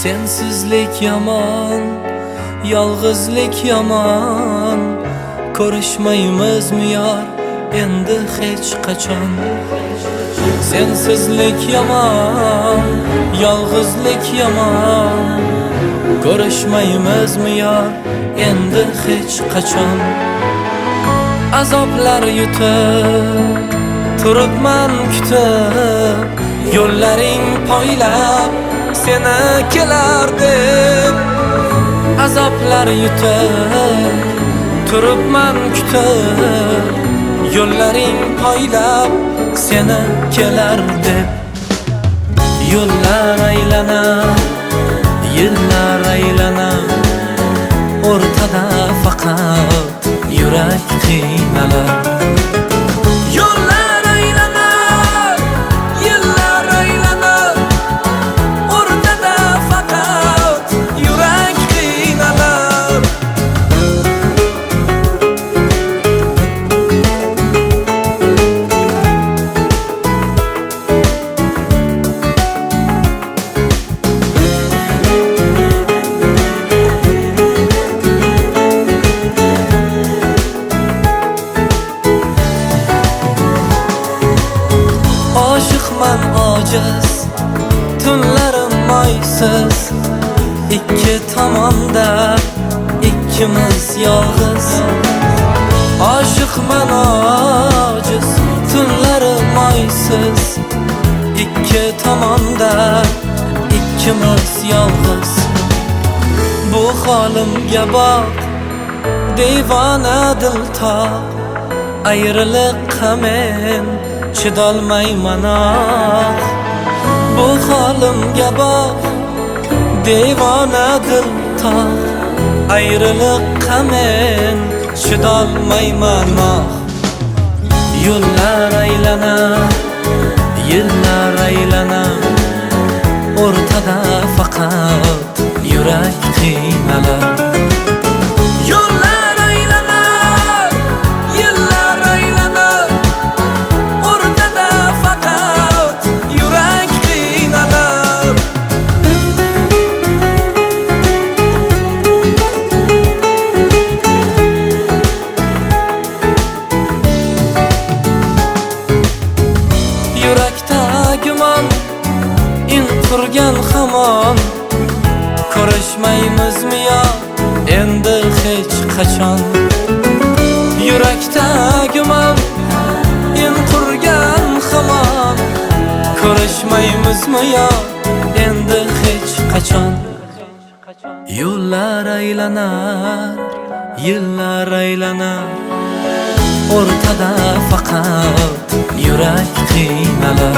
Sensizlik yomon, yolg'izlik yomon. Ko'rishmaymizmi yor endi hech qachon. Sensizlik yomon, yolg'izlik yomon. Ko'rishmaymizmi yor endi hech qachon. Azoblar yutib turibman kutib, yo'llaring poylab seni kelar deb. Azoblar yutib turibman kutib, yo'llaring poylab seni kelar deb. Yo'llar aylanar, yillar aylanar, o'rtada faqat yurak qiynalar. Yo'llar aylanar, yillar aylanar, o'rtada faqat yurak qiynalar. Oshiqman ojiz, tunlarim moysiz, ikki tomonda ikkimiz yolg'iz. Oshiqman ojiz, tunlarim moysiz, ikki tomonda ikkimiz yolg'iz. Bu holimga bak, devona dil toq, ayriliqqa men chidolmayman ah. Bu holimga bak, devona dil toq, ayriliqqa men chidolmayman ah. Yo'llar aylanar, yillar aylanar, o'rtada faqat yurak qiynalar. Yo'llar aylanar, yillar aylanar, o'rtada faqat yurak qiynalar. Yurakda gumon, in turgan hamon. Ko'rishmaymizmi yo endi hech qachon. Yurakda gumon, in qurgan hamon. Ko'rishmaymizmi yo endi hech qachon. Yo'llar aylanar, yillar aylanar, o'rtada faqat yurak qiynalar.